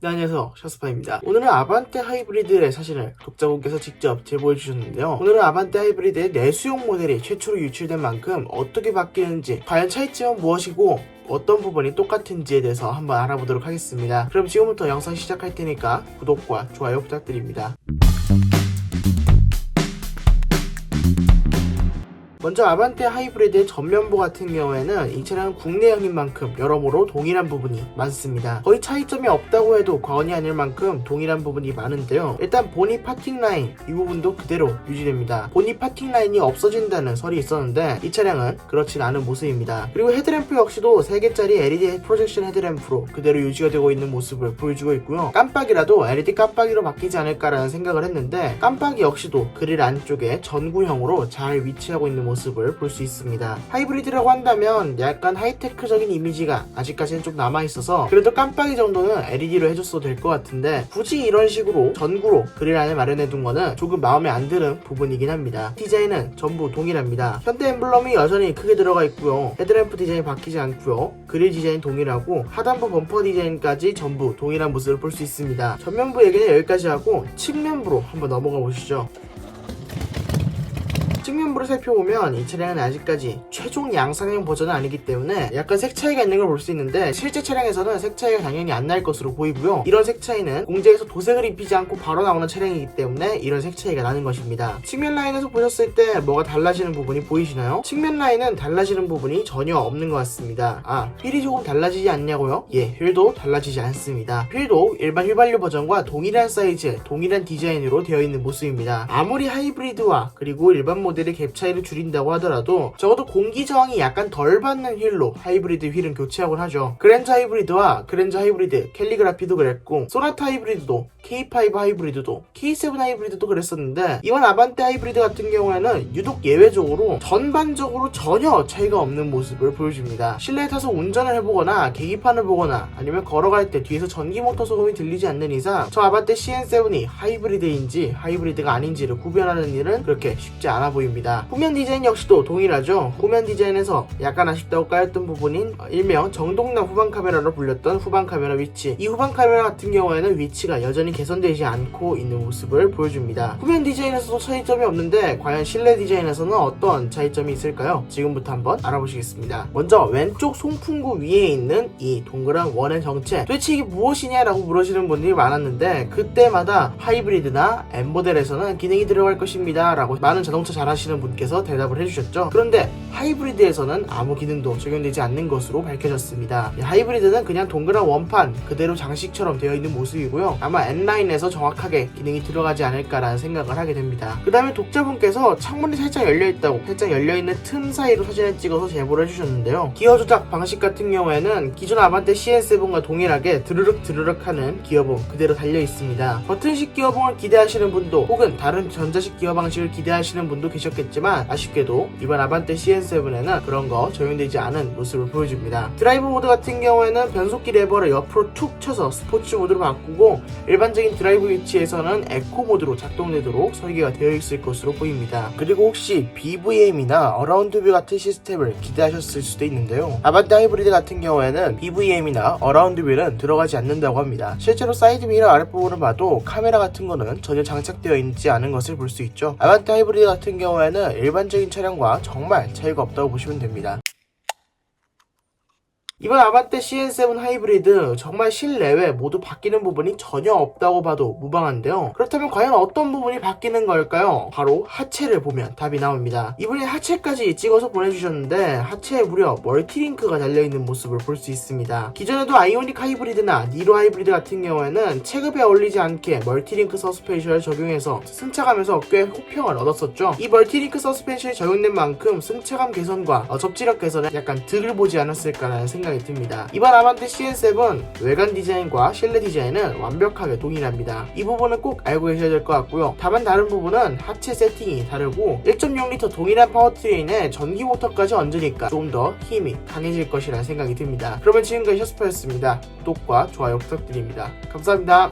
네, 안녕하세요. 샤스파입니다. 오늘은 아반떼 하이브리드의 사진을 독자분께서 직접 제보해 주셨는데요. 오늘은 아반떼 하이브리드의 내수용 모델이 최초로 유출된 만큼 어떻게 바뀌는지, 과연 차이점은 무엇이고 어떤 부분이 똑같은지에 대해서 한번 알아보도록 하겠습니다. 그럼 지금부터 영상 시작할 테니까 구독과 좋아요 부탁드립니다. 먼저 아반떼 하이브리드의 전면부 같은 경우에는 이 차량은 국내형인 만큼 여러모로 동일한 부분이 많습니다. 거의 차이점이 없다고 해도 과언이 아닐 만큼 동일한 부분이 많은데요. 일단 보니 파팅 라인 이 부분도 그대로 유지됩니다. 보니 파팅 라인이 없어진다는 설이 있었는데 이 차량은 그렇진 않은 모습입니다. 그리고 헤드램프 역시도 3개짜리 LED 프로젝션 헤드램프로 그대로 유지가 되고 있는 모습을 보여주고 있고요. 깜빡이라도 LED 깜빡이로 바뀌지 않을까라는 생각을 했는데 깜빡이 역시도 그릴 안쪽에 전구형으로 잘 위치하고 있는 모습을 볼 수 있습니다. 하이브리드라고 한다면 약간 하이테크적인 이미지가 아직까지는 좀 남아있어서 그래도 깜빡이 정도는 LED로 해줬어도 될 것 같은데 굳이 이런 식으로 전구로 그릴 안에 마련해둔 거는 조금 마음에 안 드는 부분이긴 합니다. 디자인은 전부 동일합니다. 현대 엠블럼이 여전히 크게 들어가 있고요. 헤드램프 디자인이 바뀌지 않고요. 그릴 디자인 동일하고 하단부 범퍼 디자인까지 전부 동일한 모습을 볼 수 있습니다. 전면부 얘기는 여기까지 하고 측면부로 한번 넘어가 보시죠. 측면부를 살펴보면 이 차량은 아직까지 최종 양산형 버전은 아니기 때문에 약간 색 차이가 있는 걸 볼 수 있는데 실제 차량에서는 색 차이가 당연히 안 날 것으로 보이고요. 이런 색 차이는 공장에서 도색을 입히지 않고 바로 나오는 차량이기 때문에 이런 색 차이가 나는 것입니다. 측면 라인에서 보셨을 때 뭐가 달라지는 부분이 보이시나요? 측면 라인은 달라지는 부분이 전혀 없는 것 같습니다. 휠이 조금 달라지지 않냐고요? 예, 휠도 달라지지 않습니다. 휠도 일반 휘발유 버전과 동일한 사이즈, 동일한 디자인으로 되어 있는 모습입니다. 아무리 하이브리드와 그리고 일반 모델의 갭 차이를 줄인다고 하더라도 적어도 공기 저항이 약간 덜 받는 휠로 하이브리드 휠은 교체하곤 하죠. 그랜저 하이브리드와 그랜저 하이브리드, 캘리그라피도 그랬고 소나타 하이브리드도, K5 하이브리드도, K7 하이브리드도 그랬었는데 이번 아반떼 하이브리드 같은 경우에는 유독 예외적으로 전반적으로 전혀 차이가 없는 모습을 보여줍니다. 실내에 타서 운전을 해보거나 계기판을 보거나 아니면 걸어갈 때 뒤에서 전기 모터 소음이 들리지 않는 이상 저 아반떼 CN7이 하이브리드인지 하이브리드가 아닌지를 구별하는 일은 그렇게 쉽지 않아 보입니다. 후면 디자인 역시도 동일하죠. 후면 디자인에서 약간 아쉽다고 까였던 부분인 일명 정동남 후방 카메라로 불렸던 후방 카메라 위치, 이 후방 카메라 같은 경우에는 위치가 여전히 개선되지 않고 있는 모습을 보여줍니다. 후면 디자인에서도 차이점이 없는데 과연 실내 디자인에서는 어떤 차이점이 있을까요? 지금부터 한번 알아보시겠습니다. 먼저 왼쪽 송풍구 위에 있는 이 동그란 원의 정체, 도대체 이게 무엇이냐라고 물으시는 분들이 많았는데 그때마다 하이브리드나 M모델에서는 기능이 들어갈 것입니다 라고 많은 자동차 잘 하시는 분께서 대답을 해주셨죠. 그런데 하이브리드에서는 아무 기능도 적용되지 않는 것으로 밝혀졌습니다. 하이브리드는 그냥 동그란 원판 그대로 장식처럼 되어 있는 모습이고요. 아마 N라인에서 정확하게 기능이 들어가지 않을까라는 생각을 하게 됩니다. 그 다음에 독자분께서 창문이 살짝 열려있다고, 살짝 열려있는 틈 사이로 사진을 찍어서 제보를 해주셨는데요. 기어 조작 방식 같은 경우에는 기존 아반떼 CN7과 동일하게 드르륵 드르륵 하는 기어봉 그대로 달려있습니다. 버튼식 기어봉을 기대하시는 분도 혹은 다른 전자식 기어 방식을 기대하시는 분도 계셨겠지만 아쉽게도 이번 아반떼 CN7에는 그런 거 적용되지 않은 모습을 보여줍니다. 드라이브 모드 같은 경우에는 변속기 레버를 옆으로 툭 쳐서 스포츠 모드로 바꾸고 일반적인 드라이브 위치에서는 에코 모드로 작동되도록 설계가 되어 있을 것으로 보입니다. 그리고 혹시 BVM이나 어라운드 뷰 같은 시스템을 기대하셨을 수도 있는데요. 아반떼 하이브리드 같은 경우에는 BVM이나 어라운드 뷰는 들어가지 않는다고 합니다. 실제로 사이드 미러 아랫부분을 봐도 카메라 같은 거는 전혀 장착되어 있지 않은 것을 볼 수 있죠. 아반떼 하이브리드 같은 경우에는 일반적인 차량과 정말 차이가 없다고 보시면 됩니다. 이번 아반떼 CN7 하이브리드 정말 실내외 모두 바뀌는 부분이 전혀 없다고 봐도 무방한데요. 그렇다면 과연 어떤 부분이 바뀌는 걸까요? 바로 하체를 보면 답이 나옵니다. 이분이 하체까지 찍어서 보내주셨는데 하체에 무려 멀티링크가 달려있는 모습을 볼 수 있습니다. 기존에도 아이오닉 하이브리드나 니로 하이브리드 같은 경우에는 체급에 어울리지 않게 멀티링크 서스펜션을 적용해서 승차감에서 꽤 호평을 얻었었죠. 이 멀티링크 서스펜션이 적용된 만큼 승차감 개선과 접지력 개선에 약간 득을 보지 않았을까라는 생각이 듭니다. 이번 아반떼 CN7 외관 디자인과 실내 디자인은 완벽하게 동일합니다. 이 부분은 꼭 알고 계셔야 될 것 같고요. 다만 다른 부분은 하체 세팅이 다르고 1.6L 동일한 파워트레인에 전기 모터까지 얹으니까 좀 더 힘이 강해질 것이라는 생각이 듭니다. 그러면 지금까지 셔스파였습니다. 구독과 좋아요 부탁드립니다. 감사합니다.